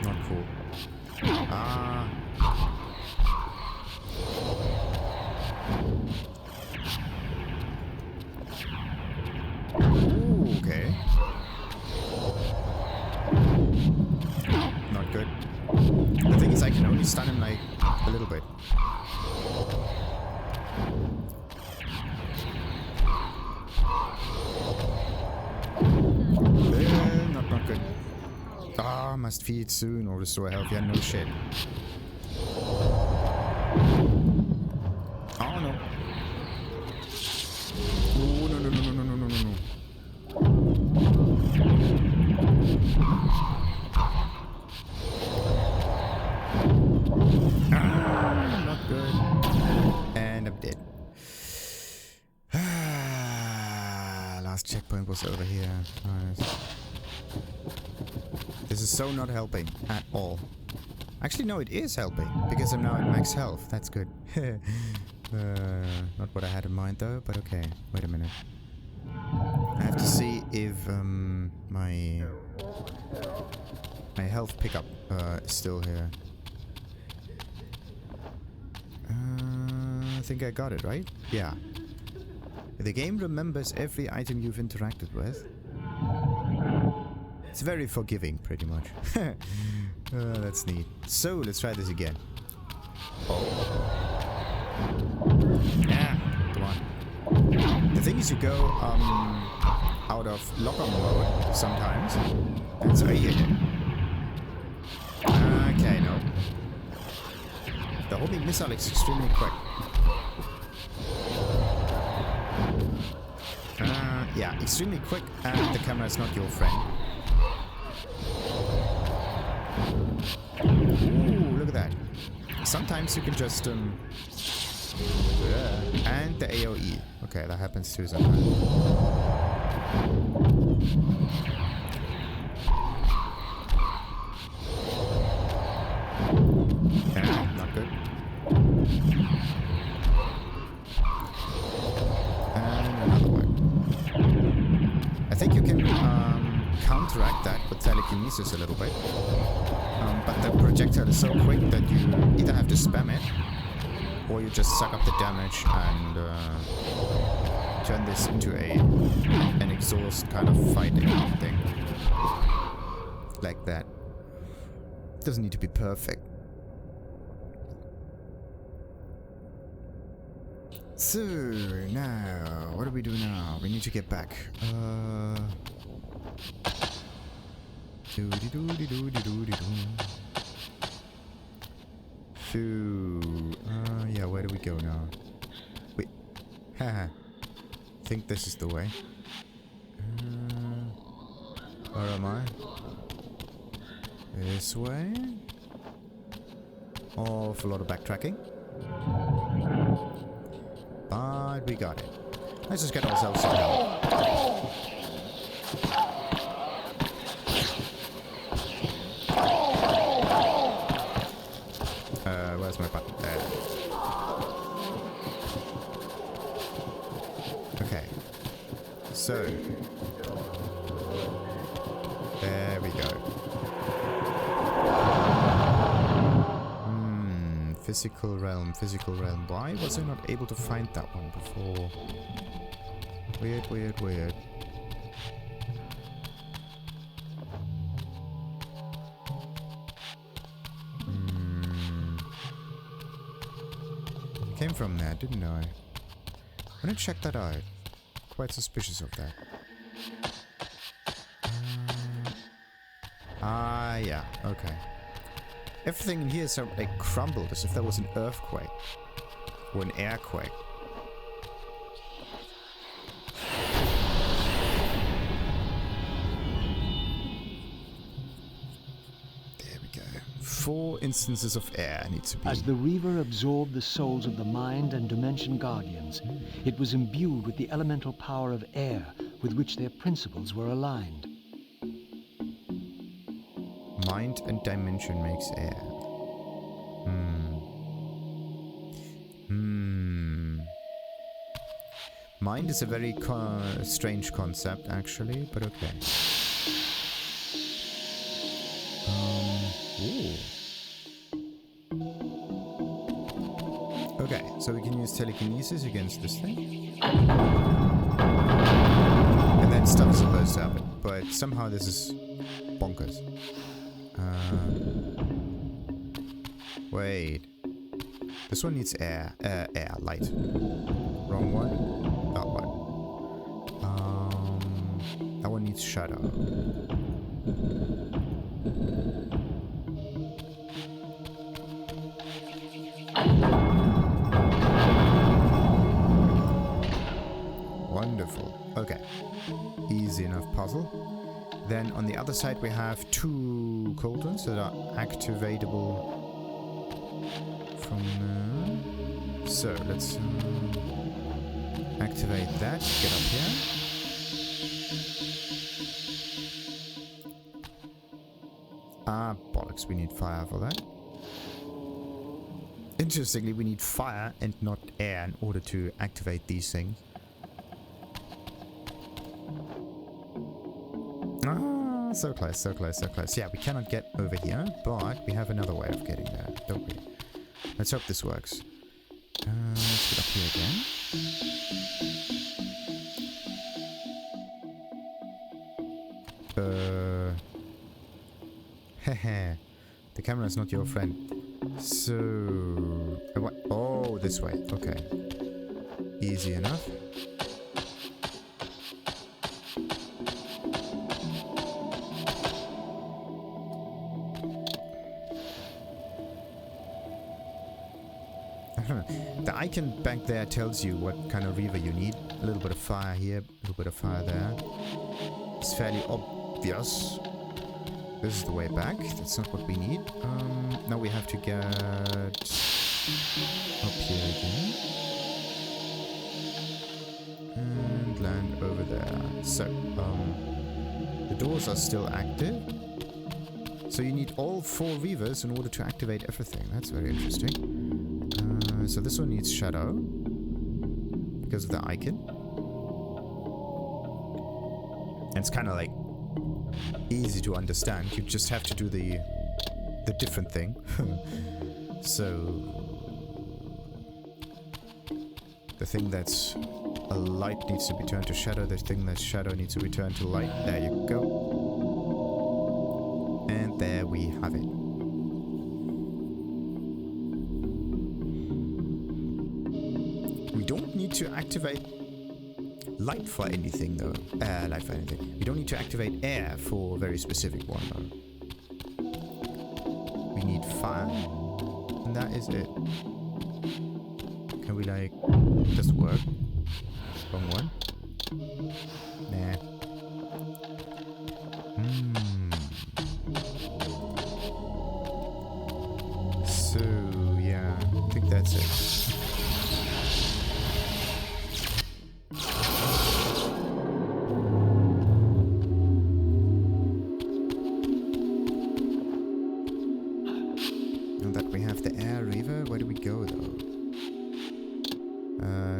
Not cool. Ooh, okay. Not good. The thing is, I can only stun him like a little bit. Not good. Must feed soon or restore health. Yeah, no shit. Oh no. Oh no. it was over here. Nice. This is so not helping at all. Actually, no, it is helping, because I'm now at max health. That's good. Not what I had in mind, though, but okay. Wait a minute. I have to see if my health pickup is still here. I think I got it, right? Yeah. The game remembers every item you've interacted with. It's very forgiving, pretty much. That's neat. So, let's try this again. Oh. Yeah, come on. The thing is, you go out of lock-on mode sometimes. And so here. Okay, no. The homing missile is extremely quick. Yeah, extremely quick, and the camera is not your friend. Ooh, look at that. Sometimes you can just, and the AoE. Okay, that happens too sometimes. Yeah, not good. And another one. I think you can counteract that with telekinesis a little bit. But the projectile is so quick that you either have to spam it, or you just suck up the damage and turn this into an exhaust kind of fighting thing. Like that. Doesn't need to be perfect. So, now, what do we do now? We need to get back. So, yeah, where do we go now? Wait, haha. Think this is the way. Where am I? This way? Awful lot of backtracking. But we got it. Let's just get ourselves some help. Where's my button? There. Okay. So. There we go. Physical realm, physical realm. Why was I not able to find that one before? Weird, weird, weird. Came from there, didn't I? I'm gonna check that out. Quite suspicious of that. Yeah, okay. Everything in here is sort of like crumbled as if there was an earthquake. Or an airquake. There we go. 4 instances of air need to be... As the Reaver absorbed the souls of the Mind and Dimension Guardians, it was imbued with the elemental power of air with which their principles were aligned. Mind and dimension makes air. Mind is a very strange concept, actually, but okay. Ooh. Okay, so we can use telekinesis against this thing. And then stuff is supposed to happen, but somehow this is bonkers. Wait. This one needs air. Air, light. Wrong one. That one. That one needs shadow. Wonderful. Okay. Easy enough puzzle. Then on the other side we have 2 cauldrons that are activatable from there. So let's activate that. Get up here. Ah, bollocks, we need fire for that. Interestingly, we need fire and not air in order to activate these things. Ah, so close, so close, so close. Yeah, we cannot get over here, but we have another way of getting there, don't we? Let's hope this works. Let's get up here again. Hehe. The camera is not your friend. So... what? Oh, this way. Okay. Easy enough. The icon back there tells you what kind of Reaver you need. A little bit of fire here, a little bit of fire there. It's fairly obvious. This is the way back. That's not what we need. Now we have to get up here again. And land over there. So, the doors are still active. So you need all 4 Reavers in order to activate everything. That's very interesting. So this one needs shadow because of the icon. And it's kind of like easy to understand. You just have to do the different thing. So the thing that's a light needs to be turned to shadow. The thing that's shadow needs to be turned to light. There you go. And there we have it. We don't need to activate light for anything though. Light for anything. We don't need to activate air for a very specific one though. We need fire. And that is it. Can we like... Does it work? Wrong one? Nah. So, yeah. I think that's it. Now that we have the Air Reaver, where do we go though?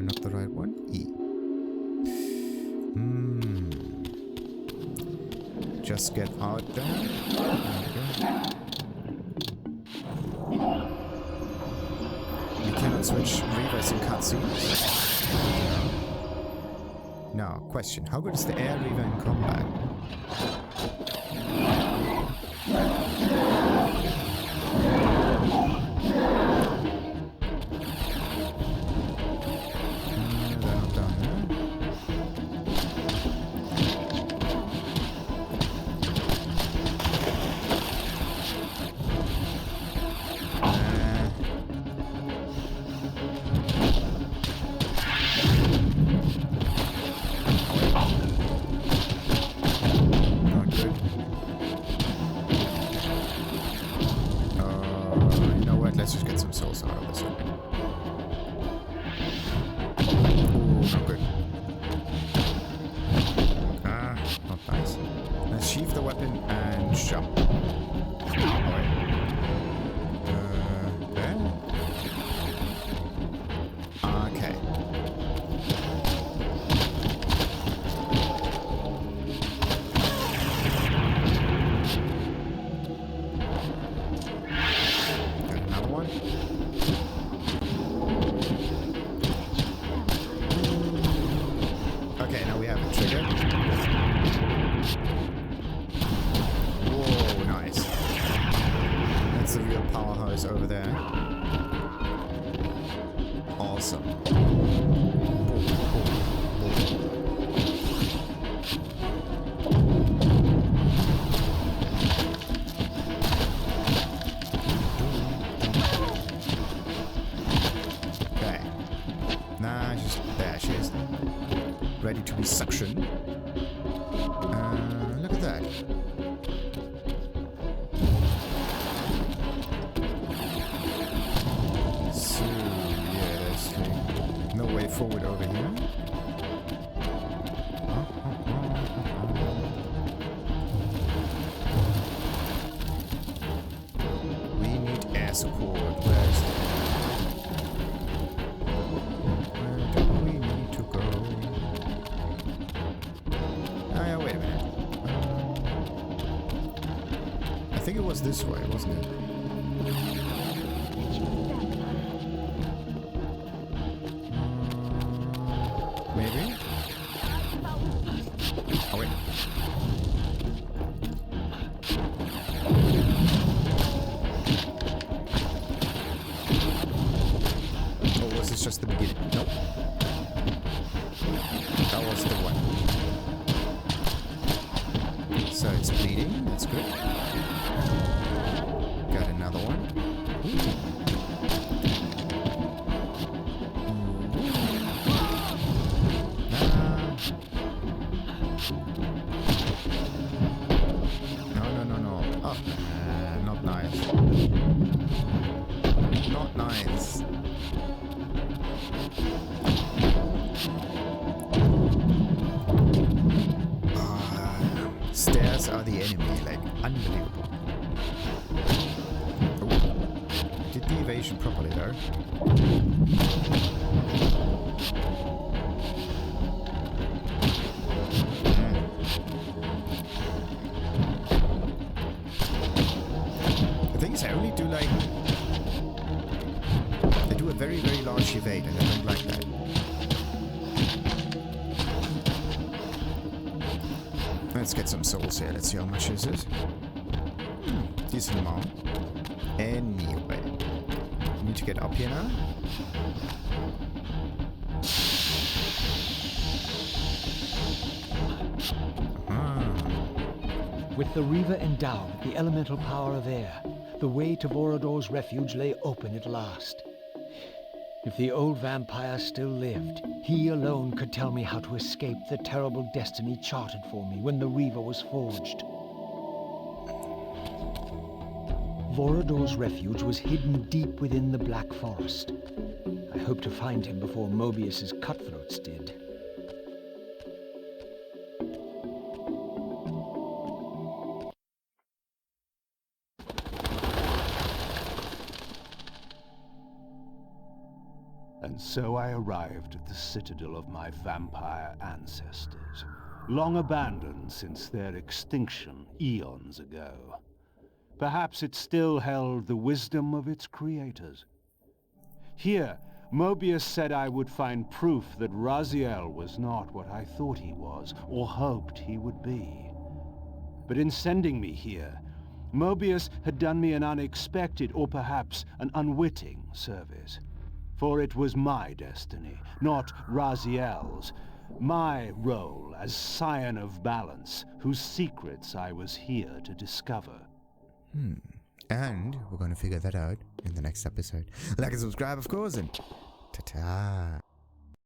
Not the right one? E. Just get out there. We cannot switch Reavers in cutscenes. Now, question. How good is the Air Reaver in combat? Let's just get some souls out of this one. Ooh, not good. Ah, not nice. Let's sheath the weapon and jump. Alright. There. Okay. Okay, now we have a trigger. Whoa, nice. That's the real powerhouse over there. Awesome. Okay. Nah, just there she is. Ready to be suctioned. Look at that. So, yeah, there's no way forward over here. there's a cord. Where is it? Where do we need to go? Oh yeah, wait a minute. I think it was this way, wasn't it? Maybe? Oh wait. Oh, was this just the beginning? Nope. That was the one. So it's bleeding, that's good. Got another one. No. Oh, not nice. Not nice. Stairs are the enemy, like, unbelievable. Oh. Did the evasion properly there. The thing is, I only do like... I do a very, very large evade, and I don't like that. Let's get some souls here. Let's see how much is it. Decent amount. Anyway. Need to get up here now. With the Reaver endowed with the elemental power of air, the way to Vorador's refuge lay open at last. If the old vampire still lived, he alone could tell me how to escape the terrible destiny charted for me when the Reaver was forged. Vorador's refuge was hidden deep within the Black Forest. I hoped to find him before Mobius's cutthroats did. And so I arrived at the citadel of my vampire ancestors, long abandoned since their extinction eons ago. Perhaps it still held the wisdom of its creators. Here, Mobius said I would find proof that Raziel was not what I thought he was, or hoped he would be. But in sending me here, Mobius had done me an unexpected, or perhaps an unwitting service. For it was my destiny, not Raziel's, my role as Scion of Balance, whose secrets I was here to discover. And we're going to figure that out in the next episode. Like and subscribe, of course, and ta-ta.